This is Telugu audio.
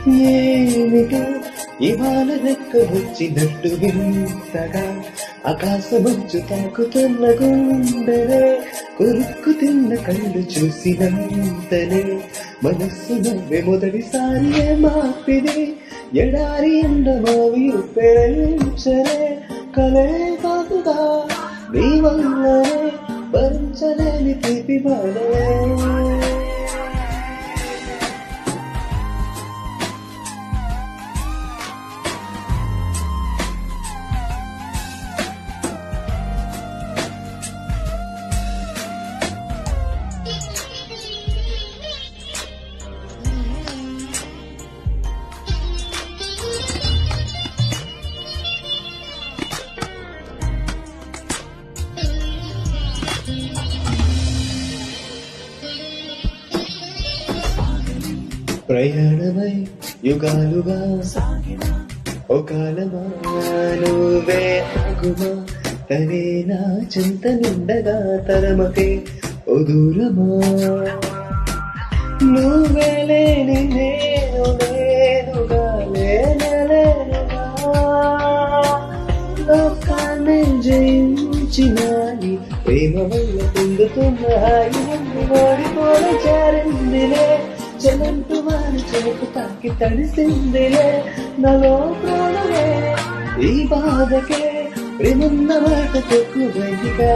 ఏమిటో ఇవాళ రెక్కలొచ్చినట్టు వింతగా ఆకాశమంచు తాకుతున్న గుండెలే కొరుక్కు తిన్న కళ్ళు చూసినంతనే మనస్సు నవ్వే మొదటిసారి మాపిది ఎడారి ఎండమావి పెంచరే కలే కాదుగా నీ వల్లనే భరించలేని తీపి బాధలే ప్రయాణమై యుగాలుగా ఒకాలమా నువ్వే ఆగుమా తనే నా చింత నిండగా తరమకే ఓ దూరమా నువ్వే లేని నేను లేనుగా లేనలేనుగా లోకాన్ని జయించినాని ప్రేమ వల్ల పొందుతున్న హాయి ఓడిపోల జారిందిలే చలంటు వారి చేపు తాకి తడిసిందిలే నలో ప్రాణమే ఈ బాధకే ప్రేమన్న మాట తక్కువగా